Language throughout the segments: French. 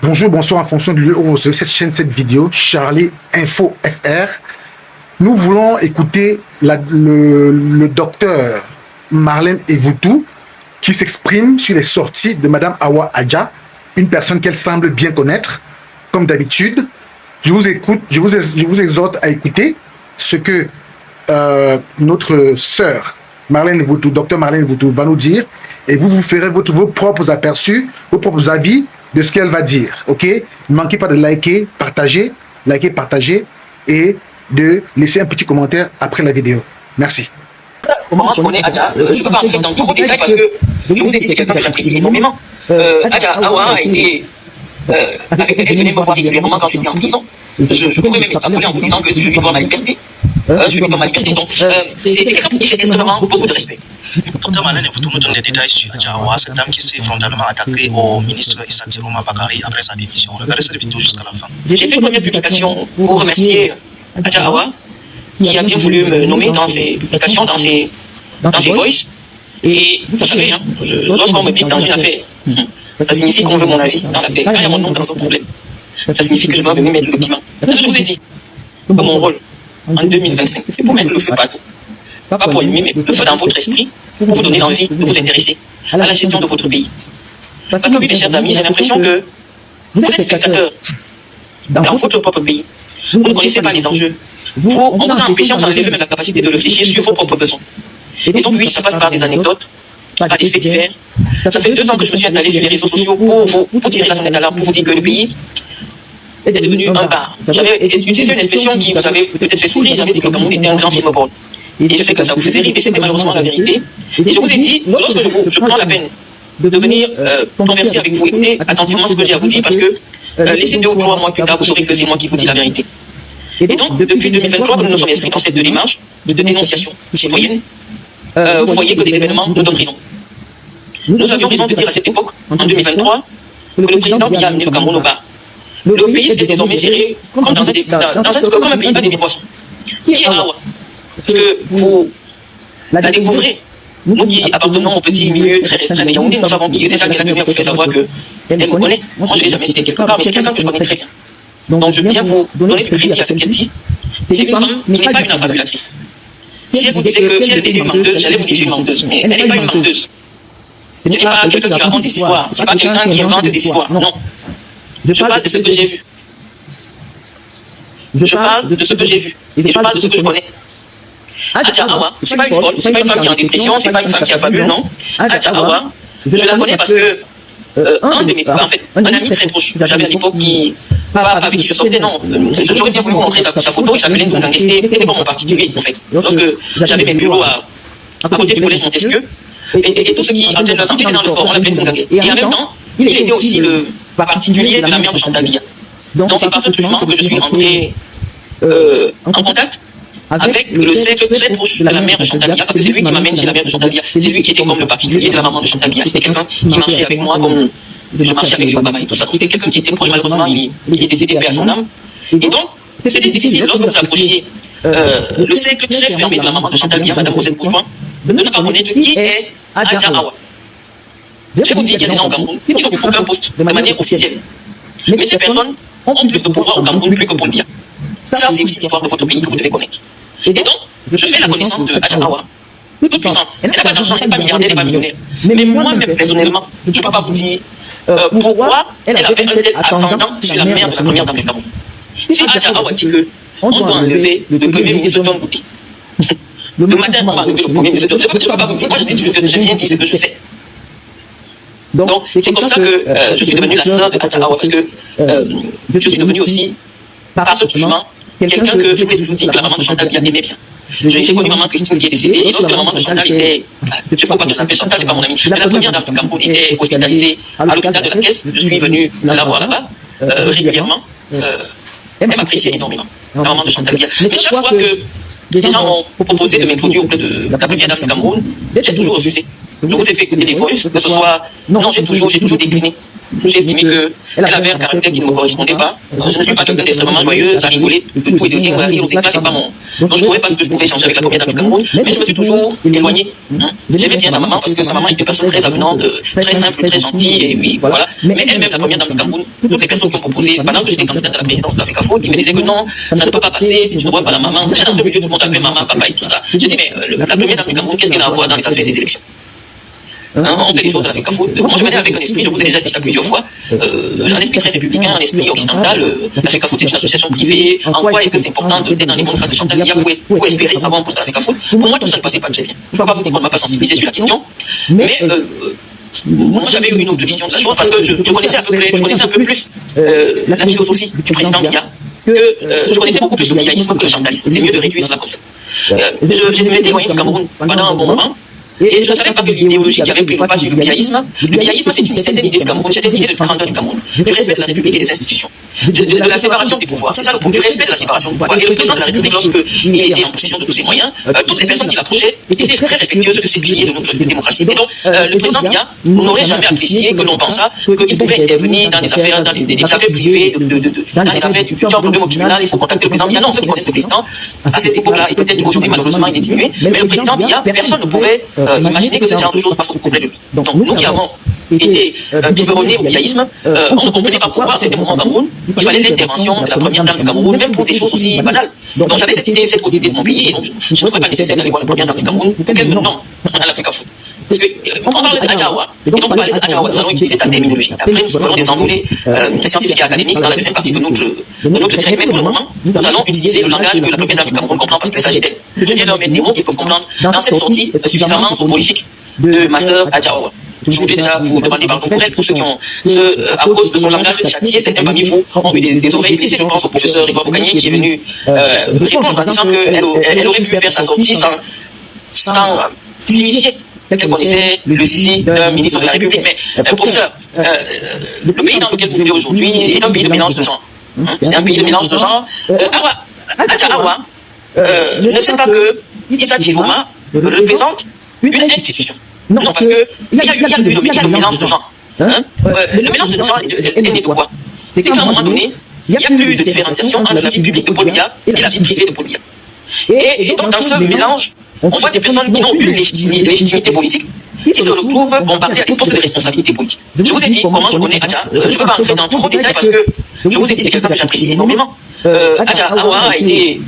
Bonjour, bonsoir en fonction du lieu où vous recevez cette chaîne, cette vidéo, Charlie Info FR. Nous voulons écouter le docteur Marlène Evoutou qui s'exprime sur les sorties de Madame Awa Adja, une personne qu'elle semble bien connaître, comme d'habitude. Je vous exhorte à écouter ce que notre sœur Marlène Evoutou, docteur Marlène Evoutou, va nous dire, et vous ferez vos propres aperçus, vos propres avis de ce qu'elle va dire, ok? Ne manquez pas de liker, partager, et de laisser un petit commentaire après la vidéo. Merci. Comment je connais Adja, je ne peux pas entrer dans tous vos détails parce que je vous ai dit c'est quelqu'un que j'apprécie énormément. Adja Awa a été, elle venait me voir régulièrement quand j'étais en prison. Je pourrais même extrapoler en vous disant que je lui dois ma liberté. Je lui dois ma liberté, donc c'est quelqu'un pour qui j'ai extrêmement beaucoup de respect. Docteur Marlène Evoutou nous donne des détails sur Adja Awa, cette dame qui s'est frontalement attaquée au ministre Issa Ciroma Bakary après sa démission. Regardez cette vidéo jusqu'à la fin. J'ai fait une première publication pour remercier Adja Awa qui a bien voulu me nommer dans ses publications, dans ses voices. Et vous savez, hein, lorsqu'on me pique dans une affaire, ça signifie qu'on veut mon avis dans l'affaire. Quand il y a mon nom dans un problème, ça signifie que je dois venir mettre le piment. Je vous ai dit que mon rôle en 2025, c'est pour mettre le feu partout. Pas pour allumer, mais le feu dans votre esprit, pour vous donner l'envie de vous intéresser à la gestion de votre pays. Parce que oui, mes chers amis, j'ai l'impression que vous êtes spectateurs dans votre propre pays. Vous ne connaissez pas les enjeux. On vous a empêché, on vous a enlevé même la capacité de réfléchir sur vos propres besoins. Et donc oui, ça passe par des anecdotes, par des faits divers. Ça fait 2 ans que je me suis installé sur les réseaux sociaux pour vous tirer la sonnette d'alarme, pour vous dire que le pays est devenu un bar. J'avais utilisé une expression qui vous avait peut-être fait sourire, j'avais dit que le Cameroun était un grand film borne. Et je sais que ça vous faisait rire, mais c'était malheureusement la vérité. Et je vous ai dit, lorsque je prends la peine de venir converser avec vous, écoutez attentivement ce que j'ai à vous dire, parce que laissez 2 ou 3 mois plus tard, vous saurez que c'est moi qui vous dis la vérité. Et donc, depuis 2023, que nous nous sommes inscrits dans cette démarche de dénonciation citoyenne, vous voyez que des événements nous donnent raison. Nous avions raison de dire à cette époque, en 2023, que le président Biya a amené le Cameroun au bas. Le pays s'est désormais géré comme un pays pas des poissons. Qui est Awa? Parce que vous la découvrez. Nous qui appartenons au petit milieu très restreint de Yaoundé, nous savons qui est déjà qu'elle a pu vous faire savoir qu'elle me connaît. Moi, je ne l'ai jamais cité quelque part, mais c'est quelqu'un que je connais très bien. Donc, je viens vous donner du crédit à ce qu'elle dit. C'est une femme qui n'est pas une affabulatrice. Si elle vous disait que si elle était une menteuse, j'allais vous dire que c'est une menteuse. Mais elle n'est pas une menteuse. Ce n'est pas quelqu'un qui raconte des histoires. Ce n'est pas quelqu'un qui invente des histoires. Non. Je parle de ce que j'ai vu. Je parle de ce que j'ai vu. Et je parle de ce que je connais. Adja Awa, ce n'est pas une folle, ce n'est pas une femme qui est en dépression, ce n'est pas une femme qui a fabule, non. Adja Awa, je la connais parce que un ami très proche, j'avais à l'époque pas avec qui je sortais, non. J'aurais bien voulu vous montrer sa photo, il s'appelait Ndougangue, c'était comme mon particulier, en fait. Lorsque j'avais mes bureaux à côté du collège Montesquieu, et tous ceux qui entraînaient leur santé étaient dans le sport, on l'appelait Ndougangue. Et en même temps, il était aussi le particulier de la mère de Chantal Biya. Donc c'est par ce truchement que je suis entré en contact avec le cercle très proche de la mère de Chantal Biya, parce que c'est lui qui m'amène chez la mère de Chantal Biya. C'est lui qui était comme le particulier de la maman de Chantal Biya. C'était quelqu'un qui marchait avec moi comme je marchais avec les Obama et tout ça. C'était quelqu'un qui était proche, malheureusement, il est décédé à son âme. Et donc, c'était difficile lorsque vous approchiez le cercle très fermé de la maman de Chantal Biya, Madame Rosette Bourgeois, de ne pas connaître qui est Adja Awa. Je vais vous dire qu'il y a des gens au Cameroun qui n'occupent aucun poste de manière officielle. Mais ces personnes ont plus de pouvoir au Cameroun plus que Paul Biya. Ça, c'est aussi l'histoire de votre pays que vous devez connaître. Et donc, je fais la connaissance de Adja Awa, toute puissante. Elle n'a pas d'argent, elle n'est pas milliardaire, elle n'est pas millionnaire. Mais moi-même, personnellement, je ne peux pas vous dire pourquoi elle avait un tel ascendant sur la mère de la première dame du Cameroun. Si Adja Awa dit qu'on doit enlever le premier ministre John Bouti, le matin, on va enlever le premier ministre John Bouti. Je ne peux pas vous dire, moi je dis que je viens dire ce que je sais. Donc, c'est comme ça que je suis devenu la sœur de Adja Awa, parce que je suis devenu aussi, par ce truchement, quelqu'un que je voulais toujours dire que la maman de Chantal Biya aimait bien. J'ai connu maman Christine qui est décédée, et lorsque la maman de Chantal était, je ne sais pas que je l'appelle Chantal, c'est pas mon amie, mais la première dame du Cameroun était hospitalisée à l'hôpital de la Caisse, je suis venu la voir là-bas, régulièrement. Elle m'appréciait énormément, la maman de Chantal Biya. Mais chaque fois que des gens m'ont proposé de m'introduire auprès de la première dame du Cameroun, j'ai toujours refusé. Je vous ai fait écouter des voix, que ce soit, non, j'ai toujours décliné. j'ai estimé qu'elle avait un caractère qui ne me correspondait pas. Je ne suis pas quelqu'un d'extrêmement joyeux, à rigoler de tout et de rien, à rire aux éclats, c'est pas mon. Donc je ne trouvais pas ce que je pouvais échanger avec la première dame du Cameroun, mais je me suis toujours éloigné. J'aimais bien sa maman parce que sa maman était une personne très avenante, très simple, très gentille, et puis voilà. Mais elle-même, la première dame du Cameroun, toutes les personnes qui ont proposé, pendant que j'étais candidate à la présidence de l'Africa Food, qui me disaient que non, ça ne peut pas passer si tu ne vois pas la maman. Dans le milieu, tout le monde appelle maman, papa et tout ça. J'ai dit, mais la première dame du Cameroun, qu'est-ce qu'elle a à voir dans les affaires des élections? On fait les choses de l'Africa Food. Moi, je venais avec un esprit, je vous ai déjà dit ça plusieurs fois, un esprit très républicain, un esprit occidental. L'Africa Food, c'est une association privée. En quoi est-ce que c'est important d'être dans les bonnes traces de Chantal Dia pour espérer avoir un poste à l'Africa Food? Pour moi, tout ça ne passait pas très bien. Je ne peux pas vous dire qu'on ne m'a pas sensibilisé sur la question, mais moi, j'avais une autre vision de la chose parce que je connaissais un peu plus la philosophie du président Dia. Je connaissais beaucoup plus le biaïsme que le chantalisme. C'est mieux de réduire cela comme ça. J'ai été éloigné du Cameroun pendant un bon moment. Et je ne savais pas que l'idéologie qui avait pris le pas sur le biaïsme, c'est une certaine idée du Cameroun, c'était l'idée de grandeur du Cameroun, du respect de la République et des institutions, de la séparation des pouvoirs. C'est ça le point, du respect de la séparation des pouvoirs. Et le président de la République, lorsqu'il était en possession de tous ses moyens, toutes les personnes qui l'approchaient étaient très respectueuses de ces piliers de notre démocratie. Et donc, le président Dia n'aurait jamais apprécié que l'on pensât qu'il pouvait intervenir dans des affaires, dans des affaires privées, dans les affaires du genre problème au tribunal, il faut contacter le président Dia. Non, ceux qui connaissent le président, à cette époque-là, et peut-être aujourd'hui, malheureusement, il est diminué, mais le président Dia, personne ne pouvait imaginer que ce genre de choses passent au problème de lui. Donc, nous qui avons été biberonnés au biaïsme, on ne comprenait pas pourquoi, à certains moments au Cameroun, il fallait l'intervention de la première dame du Cameroun, même pour des choses aussi banales. Donc, j'avais cette idée, cette idée de mon pays, et donc, je ne trouvais pas nécessaire d'aller voir la première dame du Cameroun pour qu'elle me nomme à l'Africa Food. Parce qu'on parle d'Adjawa, et donc on parle d'Adjawa, nous allons utiliser ta terminologie. Après, nous ferons des envolées scientifiques et académiques dans la deuxième partie de notre direct. Mais pour le moment, nous allons utiliser le langage que la première dame du Cameroun comprend parce qu'il s'agit d'elle. Je viens de leur mettre des mots qu'ils peuvent comprendre dans cette sortie suffisamment prolifique de ma sœur Adjawa. Je voulais déjà vous demander pardon pour elle, pour ceux qui ont, à cause de son langage châtié, certains parmi vous ont eu des oreilles blessées. Je pense au professeur Edouard Boucanier qui est venu répondre en disant qu'elle aurait pu faire sa sortie sans signifier qu'elle connaissait le zizi d'un ministre de la République. Mais professeur, le pays dans lequel vous vivez aujourd'hui est un pays de mélange de genres. C'est un pays de mélange de genres. Awa ne sait pas que Issa Chiroma représente une institution. Non, parce que il y a le mélange de genres. Le mélange de genres est né de quoi? C'est qu'à un moment donné, il n'y a plus de différenciation entre la vie publique de Paul Biya et la vie privée de Paul Biya. Et donc, dans ce mélange, on voit des personnes qui n'ont aucune légitimité politique qui se retrouvent bombardées à des postes de responsabilité politique. Je vous ai dit comment je connais Adja. Je ne peux pas entrer dans trop de détails parce que je vous ai dit c'est quelqu'un que j'apprécie énormément. Adja Awa a été...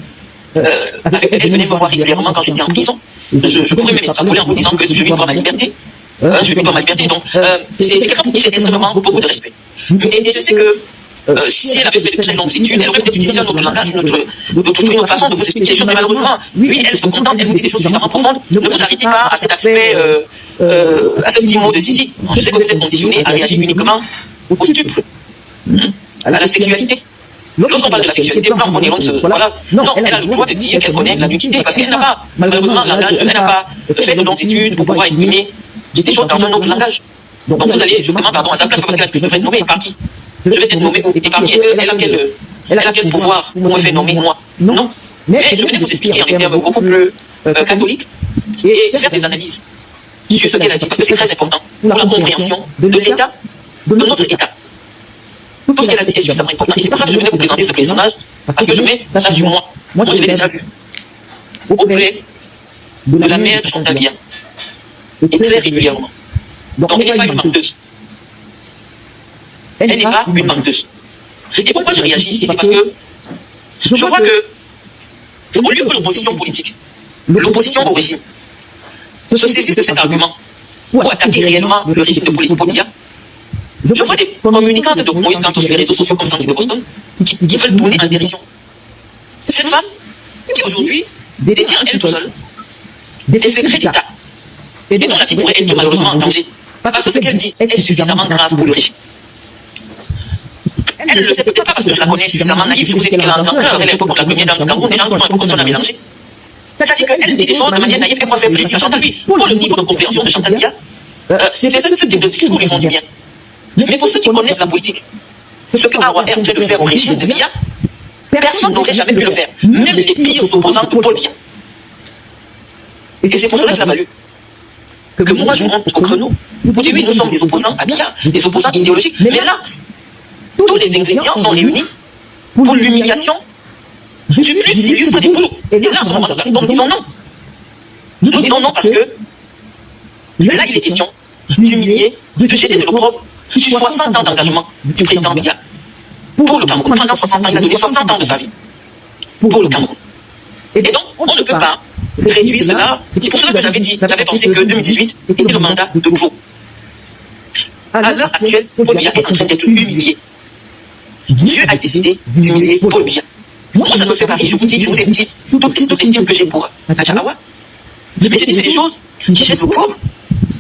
elle venait me voir régulièrement quand j'étais en prison. Je pourrais même extrapoler en vous disant que je lui dois ma liberté. Je lui dois ma liberté. Donc, c'est quelqu'un pour qui j'ai extrêmement beaucoup de respect. Et je sais que si elle avait fait de très longues études, elle aurait peut-être utilisé un autre langage, une autre façon de vous expliquer les choses. Mais malheureusement, lui, elle se contente, elle vous dit des choses suffisamment profondes. Ne vous arrêtez pas à cet aspect, à ce petit mot de zizi. Je sais que vous êtes conditionné à réagir uniquement au tuple, à la sexualité. Lorsqu'on parle de la sexualité, blanc, on est voilà. Non, elle a le droit de dire qu'elle connaît la nudité parce qu'elle n'a pas, malheureusement, elle n'a pas fait de longues études pour pouvoir exprimer des choses dans un autre langage. Donc vous allez justement, pardon, à sa place, parce que je devrais être nommé par qui? Je vais être nommé où et par qui? Elle a quel pouvoir pour me faire nommer moi? Non. Mais je vais vous expliquer en des termes beaucoup plus catholiques et faire des analyses sur ce qu'elle a dit parce que c'est très important pour la compréhension de l'état, de notre état. Tout ce qu'elle a dit est suffisamment important. Et c'est pour ça que je venais vous présenter ce personnage, parce que je mets ça sur moi. Moi, je l'ai déjà vu auprès de la mère de Chantal Dia. Et très régulièrement. Donc, elle n'est pas une menteuse. Elle n'est pas une menteuse. Et pourquoi je réagis ici? C'est parce que je vois que, au lieu que l'opposition politique, l'opposition au régime, se saisisse de cet argument pour attaquer réellement le régime de politique Biya, je vois des communicantes de Moïse Kanto sur les réseaux sociaux comme Sandy de Boston qui veulent tourner en dérision. Cette femme qui aujourd'hui détient elle toute seule des secrets d'État et dont la vie pourrait être malheureusement en danger parce que ce qu'elle dit est suffisamment grave pour le régime. Elle ne le sait peut-être pas parce que je la connais suffisamment naïve. Je vous ai dit qu'elle a un grand cœur. Elle est un peu comme la première dame du Cameroun. Les gens qui sont un peu comme ça, on a mélangé. C'est-à-dire qu'elle dit des choses de manière naïve qu'elle croit faire plaisir à Chantal. Lui, pour le niveau de compréhension de Chantal Dia, c'est ce type de discours lui font du bien. Mais pour ceux qui connaissent la politique, ce que Awa est en train de faire au régime de Biya, personne n'aurait jamais pu le faire. Même les pires opposants de Paul Biya. Et c'est pour cela que je l'ai valu. que moi je monte au créneau pour dire oui, nous sommes des opposants à Biya, des opposants idéologiques, mais là, tous les ingrédients sont réunis pour l'humiliation du plus illustre des boulots. Et là, en ce moment, nous disons non. Nous disons non parce que là, il est question d'humilier, de jeter de l'opprobre sur 60 ans d'engagement du président Biya pour le Cameroun. Pendant 60 ans, il a donné 60 ans de sa vie pour le Cameroun. Et donc, on ne peut pas réduire cela. C'est pour cela que j'avais pensé que 2018 était le mandat de Joe. À l'heure actuelle, Paul Biya est en train d'être humilié. Dieu a décidé d'humilier Paul Biya. Moi, ça me fait pareil. Je vous ai dit toute l'estime que j'ai pour Adja Awa. Mais c'est des choses qui jettent le pauvre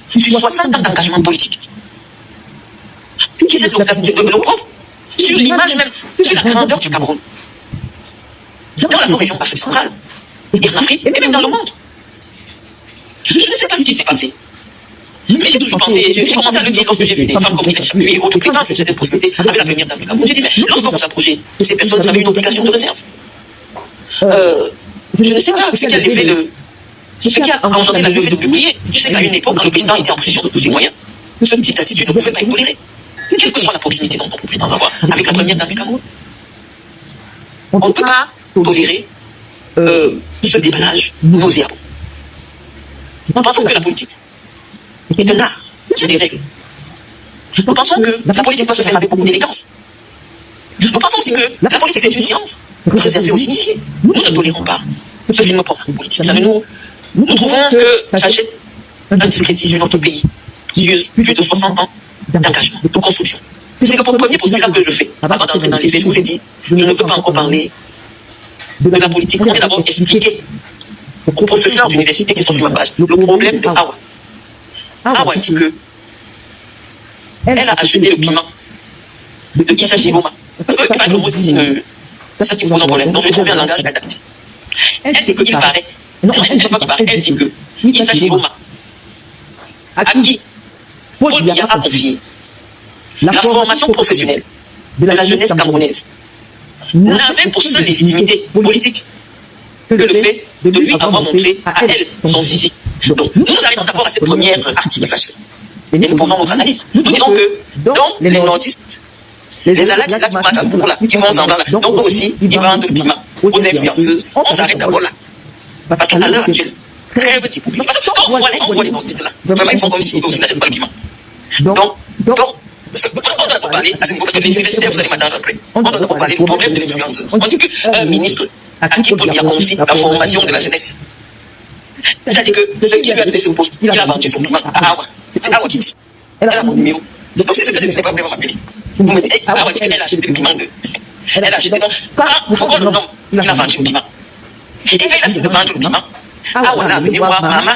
sur 60 ans d'engagement politique. Qui jettent le pauvre sur l'image même, sur la grandeur du Cameroun. Dans la sous-région Afrique centrale, et en Afrique, et même dans le monde. Je ne sais pas ce qui s'est passé. Mais j'ai toujours pensé, j'ai commencé à le dire lorsque j'ai vu des femmes comme Hélène Chapuis et autres prétendre que cette possibilité avec la première dame du Cameroun. J'ai dit, mais lorsque vous approchez de ces personnes, vous avez une obligation de réserve. Je ne sais pas ce qui a levé ce qui a engendré la levée de bouclier. Je sais qu'à une époque, quand le président était en possession de tous ses moyens, ce type d'attitude ne pouvait pas être toléré. Quelle que soit la proximité dont on peut prétendre avoir avec la première dame du Cameroun, on ne peut pas tolérer ce déballage nauséabond. Nous pensons que la politique est un art qui a des règles. Nous pensons que la politique doit se faire avec beaucoup d'élégance. Nous pensons aussi que la politique c'est une science réservée aux initiés. Nous ne tolérons pas ce film politique. Nous trouvons que ça jette un discrédit sur notre pays qui use plus de 60 ans d'engagement, de construction. C'est le premier postulat que je fais. Avant d'entrer dans les faits, je vous ai dit, je ne peux pas encore parler de la politique. On vient d'abord expliquer aux professeurs d'université qui sont sur ma page le problème de Awa. Awa dit que elle a acheté le piment de Issa Chiboma. Parce que pas de mots ici, c'est ça qui pose un problème. Donc je vais trouver un langage adapté. Elle dit qu'il paraît, elle dit que Issa Chiboma, à qui Paul Biya a confié la formation professionnelle de la jeunesse camerounaise, n'avait pour seule légitimité politique que le fait de lui avoir montré à elle son zizi. Donc, nous arrêtons d'abord à cette première articulation. Et nous posons notre analyse. Nous disons que dans les nordistes, les alades qui font semblant là, donc eux aussi, ils vendent le piment aux influenceuses. On s'arrête d'abord là. Parce qu'à l'heure actuelle, très petit public. On voit les nordistes là. Vraiment, ils font comme si eux aussi n'achètent pas le piment. Donc, parce qu'on doit d'abord parler, parce que les universitaires, vous allez m'attendre après. On doit d'abord parler du problème de l'influenceuse. On dit qu'un ministre à qui Paul Biya confie la formation de la jeunesse. C'est-à-dire que ce qui lui a donné ce poste, il a vendu son piment à Awa. C'est Awa qui dit. Elle a mon numéro. Donc c'est ce que je ne sais pas vraiment m'appeler. Vous me dites, Awa dit qu'elle a acheté le piment de. Elle a acheté donc. Pourquoi le nom il a vendu le piment? Et quand il a fini de vendre le piment, Awa l'a amené voir maman.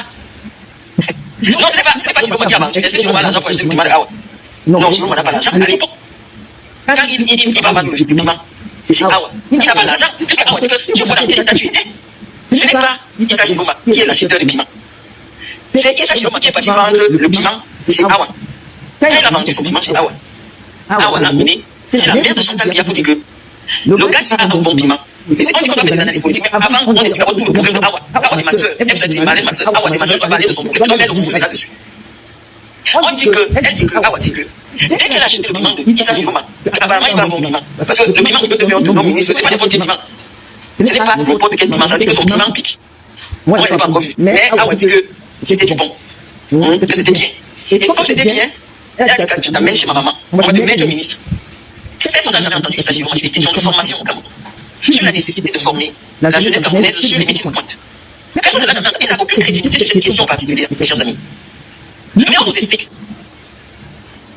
Non, ce n'est pas Chiboma qui a vendu. Est-ce que Chiboma a l'argent pour acheter le piment de Awa? Non, Chiboma n'a pas l'argent. À l'époque, quand il va vendre le piment, c'est Awa. Il n'a pas l'argent, puisque Awa dit que je vois dans quel état tu étais. Ce n'est pas Issa Chiboma qui est l'acheteur de piment. C'est Issa Chiboma qui est parti vendre le piment, c'est Awa. Quand il a vendu son piment, c'est Awa. Awa l'a amené, c'est la mère de Chantal Biya pour dire que le gars, il a un bon piment. Mais c'est on dit qu'on doit faire des analyses politiques, mais avant, on explique tout le problème de Awa. Awa, c'est ma soeur. Elle se dit, ma soeur. Awa, c'est ma soeur, elle doit parler de son problème. Donc, elle vous est là-dessus. Elle dit que, Awa dit que, dès qu'elle a acheté le piment de Issa Chiboma, apparemment, il va un bon piment. Parce que le piment qui peut te faire un ministre, c'est pas n'importe quel piment. Ce n'est pas n'importe quel piment, ça dit que son piment pique. Moi, je n'ai pas encore vu. Mais Awa dit que c'était du bon. Que c'était bien. Et comme c'était bien, elle a dit que je t'amène chez ma maman. On va te mettre au ministre. Personne n'a jamais entendu Issa Chiboma sur les questions de formation au Cameroun. Sur la nécessité de former la jeunesse camerounaise sur les métiers de pointe. Personne ne l'a jamais entendu. Elle n'a aucune crédibilité sur cette question particulière, mes chers amis. Mais on nous explique.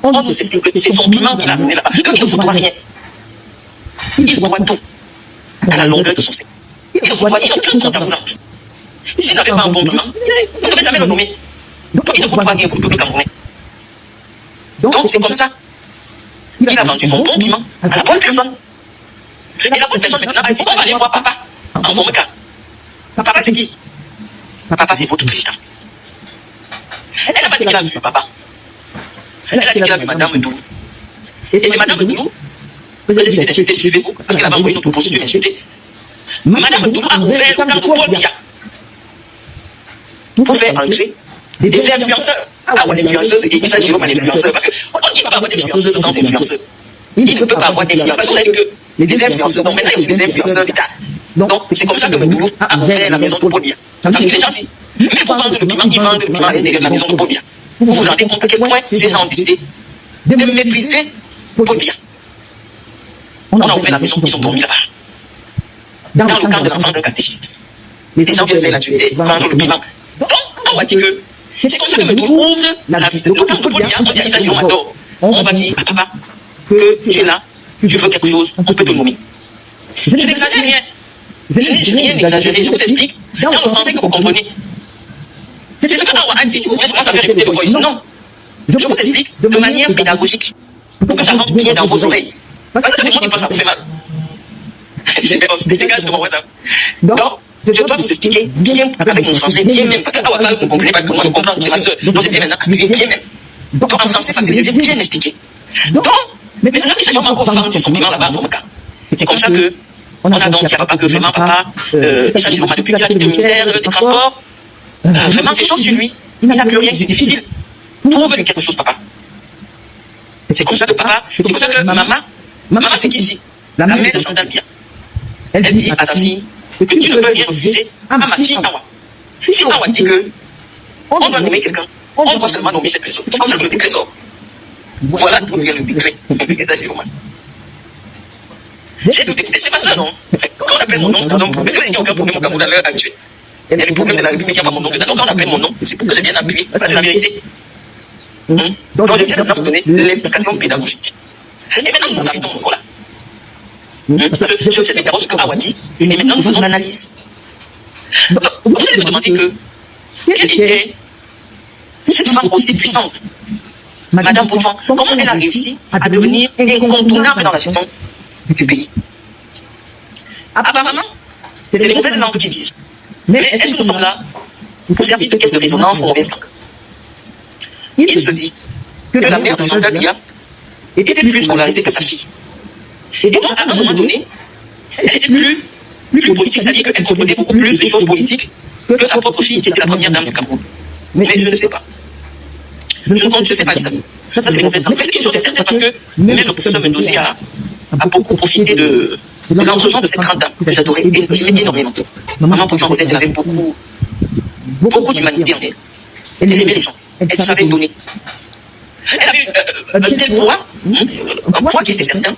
On nous explique que c'est son piment qui l'a amené là-bas. Qu'il ne faut pas rien. Il voit tout à la longueur de son sein. Il ne faut pas, il n'a aucun compte à vouloir. S'il n'avait pas un bon piment, on ne devait jamais le nommer. Donc il ne faut pas rien pour le peuple camerounais. Donc c'est comme ça qu'il a vendu son bon piment à la bonne personne. Et la bonne personne maintenant, il faut qu'on va aller voir papa en son cas. Papa c'est qui? Papa c'est votre président. Elle n'a pas dit qu'elle a vu papa. Elle a dit qu'elle a vu Madame Doulou. Et c'est Madame Doulou que j'ai fait insulter sur Facebook parce qu'elle avait envoyé notre poste de insulter. Madame Doulou a ouvert le camp de Paul Biya pour faire entrer des influenceurs. Ah ouais, l'influenceuse, et ça, je veux pas l'influenceur. Parce qu'on ne peut pas avoir d'influenceuse sans influenceur. Il ne peut pas avoir d'influenceur. Parce qu'on a dit que les influenceurs, donc maintenant, il y a aussi les influenceurs d'État. Donc, c'est comme ça que Metoulou a ouvert la maison de Paul-Biya. Ça fait que les gens disent, mais pour vendre le piment, ils vendent le piment à l'intérieur de la maison de Paul-Biya. Vous vous rendez compte à quel point ces gens ont décidé de mépriser Paul-Biya. On a ouvert la maison, ils sont dormis là-bas. Dans le camp de l'enfant d'un catéchiste. Les gens viennent faire la tuerie, vendre le piment. Donc, on va dire que c'est comme ça que Metoulou ouvre le camp de Paul-Biya. On dit à Issa Gilles-Omador, on va dire à papa que tu es là, tu veux quelque chose, on peut te nommer. Je n'exagère rien. Je n'ai rien exagéré, je vous explique. Dans le français que vous comprenez. C'est ce que Awa a dit, si vous voulez, je commence à faire écouter le voice. Non. Je vous explique de manière pédagogique. Pour que ça rentre bien dans vos oreilles. Parce que tout le monde pense que ça vous fait mal. Dégage de mon WhatsApp. Donc, je dois vous expliquer bien avec mon français, bien même. Parce que Awa parle, vous ne comprenez pas que moi je comprends, c'est ma soeur. Donc, je viens maintenant appuyer bien même. Donc, en français, parce que je viens bien expliquer. Donc, mais maintenant, il s'agit encore vendre son piment là-bas pour me cas. C'est comme ça que on a donc, il y a papa que vraiment, papa, il s'agit vraiment depuis qu'il a quitté le ministère des Transports. Vraiment, c'est chose sur lui. Il n'a plus rien, c'est difficile. Trouve-lui quelque chose, papa. C'est comme ça que papa, c'est comme ça que maman, c'est qui ici? La mère de Chantal Biya. Elle dit à sa fille que tu ne peux rien refuser à ma fille Awa. Si Awa dit que on doit nommer quelqu'un, on doit seulement nommer cette personne. C'est comme ça que le décret sort. Voilà pour dire le décret. Il s'agit au moins. J'ai tout écouté, c'est pas ça, non? Quand on appelle mon nom, c'est pas un problème. Il n'y a aucun problème au Cameroun à l'heure actuelle. Il y a le problème de la République, il n'y a pas mon nom dedans. Donc quand on appelle mon nom, c'est pour que j'ai bien appuyé. C'est la vérité. Donc je viens de vous donner l'explication pédagogique. Et maintenant, nous arrivons au là. Je sais d'abord ce que Awa dit, et maintenant nous faisons l'analyse. Vous allez me demander que, quelle était cette femme aussi puissante, Madame Bouchon, comment elle a réussi à devenir incontournable dans la gestion du pays? Apparemment, c'est les mauvaises langues qui disent. Mais est-ce que nous sommes là pour servir de caisse de résonance aux mauvaises langues? Il se dit que la mère de Chantal Biya était plus scolarisée que sa fille. Et donc, à un moment donné, elle était plus politique, c'est-à-dire qu'elle comprenait beaucoup plus les choses politiques que sa propre fille qui était la première dame du Cameroun. Mais je ne sais pas. Je ne sais pas, les amis. Ça, c'est les mauvaises langues. Mais c'est une chose certaine parce que même le professeur Mendozi a beaucoup profité de l'entre-gens de cette grande dame que j'adorais énormément. Maman Bouchon Rosette, elle avait beaucoup d'humanité en elle. Elle aimait les gens. Elle savait donner. Elle avait un tel poids, un poids qui était certain,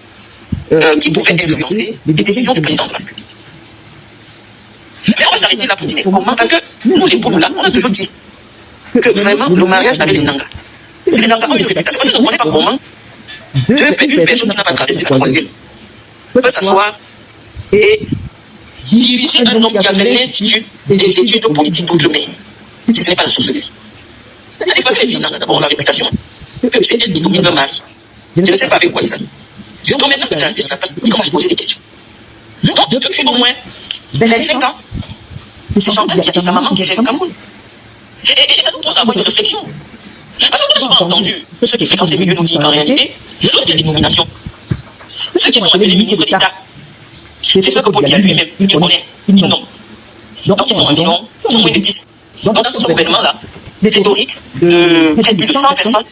qui pouvait influencer les décisions du président de la République. Mais on va s'arrêter là pour dire comment, parce que nous, les Pouloula, on a toujours dit que vraiment, le mariage avec les Nanga, c'est les Nanga ont une réputation. Parce que ne connaît pas comment une personne qui n'a pas traversé la troisième peut s'asseoir et diriger un homme qui a fait l'institut des études politiques pour le pays. Si ce n'est pas la sorcellerie. Il y a des fois, les Nanga, d'abord, la réputation, c'est elle qui domine le mari. Je ne sais pas avec quoi il s'agit. Donc maintenant que c'est arrivé sur la place, il commence à se poser des questions. Donc, depuis au moins 25 ans, c'est Chantal Biya et sa maman qui gèrent le Cameroun. Et ça nous pose à avoir une réflexion. Parce qu'on a souvent entendu ceux qui fréquentent ces milieux nous disent qu'en réalité, lorsqu'il y a des nominations, ceux qui sont appelés ministres d'État, c'est ceux que Paul Biya lui-même, il connaît, il nomme. Donc ils sont environ, ils sont moins de 10. Donc dans ce gouvernement-là, rhétorique de près de plus de 100 personnes,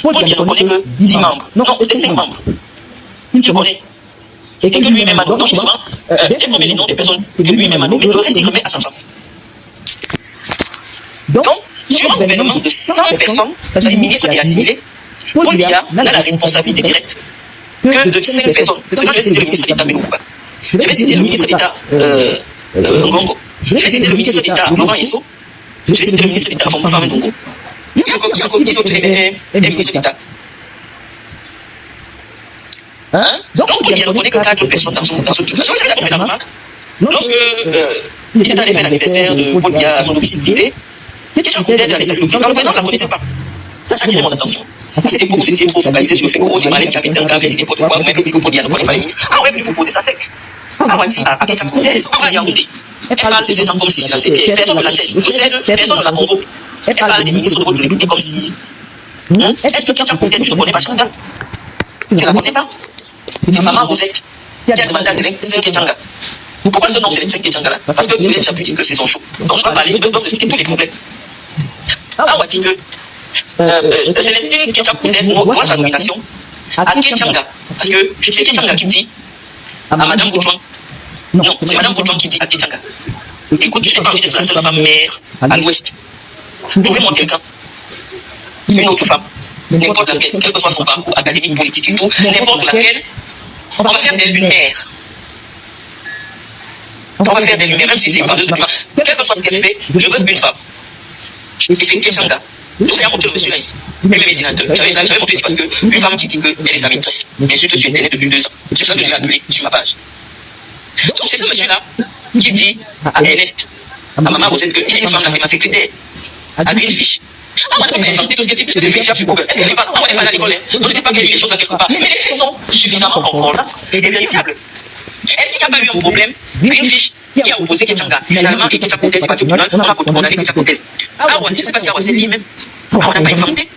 Paul Biya ne connaît que 10 membres, non, peut-être 5 membres, qu'il connaît. Et que lui-même a nommé. Donc souvent, dès qu'on met les noms des personnes que lui-même a nommé, le reste il remet à sa femme. Donc, sur un gouvernement de 100 personnes, c'est-à-dire ministres et assimilés, Paul Biya n'a la responsabilité directe que de 5 personnes. Parce que je vais citer le ministre d'État Benouba. Je vais citer le ministre d'État Ngongo. Je vais citer le ministre d'État Laurent Isso. Je vais citer le ministre d'État Famoufa Ndongo. Il y a encore qui d'autre est ministre d'État. Donc, Paul Biya ne connaît que 4 personnes dans ce truc. Vous avez fait la remarque. Lorsque il était allé faire l'anniversaire de Paul Biya à son domicile privé, quelqu'un coupait allait saluer le président. Le président ne la connaissait pas. Ça attire mon attention. C'était pour vous étiez trop focalisé sur le fait que c'est Malek qui avait un câble et n'importe quoi, ou même que Paul Biya ne connaît pas les ministres. Ah ouais, puis vous posez ça sec. Ah ouais, à Ketchup Coutez, on va y enrouler. Elle parle de ces gens comme si c'était la personne ne la cherche. Personne ne la convoque. Elle parle des ministres de votre République comme si. Est-ce que Ketchup Coutez, tu ne connais pas Chantal? Tu ne la connais pas? C'est maman Rosette qui a demandé à Sélène Ketchanga. Pourquoi ce nom Sélène Ketchanga là? Parce que tu as pu dire que c'est son show. Donc je vais parler, je vais vous expliquer tous les problèmes. Awa dit que Célestine Ketchakoutes doit sa nomination à Ketchanga. Parce que c'est Ketchanga qui dit à Madame Boutchouan. Non, c'est Madame Boutchouan qui dit à Ketchanga. Écoute, je n'ai pas envie d'être la seule femme mère à l'ouest. Trouvez-moi quelqu'un, une autre femme, n'importe laquelle, quel que soit son parcours académique, politique et tout, n'importe laquelle, on va faire d'elle une mère. On va faire d'elle une mère, même si c'est une femme de toute quel que soit ce qu'elle fait, je veux une femme. Et c'est Ketchanga. Tout ça, il y a monté le monsieur là ici. Même les sénateurs. J'avais monté ici parce qu'une femme qui dit qu'elle est sa maîtresse. Bien sûr que tu es télé depuis 2 ans. C'est ça que j'ai appelé sur ma page. Donc c'est ce monsieur-là qui dit à Ernest, à maman Rosette, qu'il y a une femme là, c'est ma secrétaire, à Greenfish. Ah, moi, on a inventé tout ce qui est c'est vérifiable sur Google. Est-ce qu'elle n'est pas, on n'est pas à l'école, on ne dit pas qu'elle lit les choses là quelque part. Mais les faits sont suffisamment concordants et vérifiables. Est-ce qu'il n'y a pas eu un problème? Greenfish qui a opposé Ketchanga. Finalement, et Ketchakoutes est parti au tribunal, on a condamné Ketchakoutes. Ah ouais, je ne sais pas si c'est lui-même. On n'a pas inventé.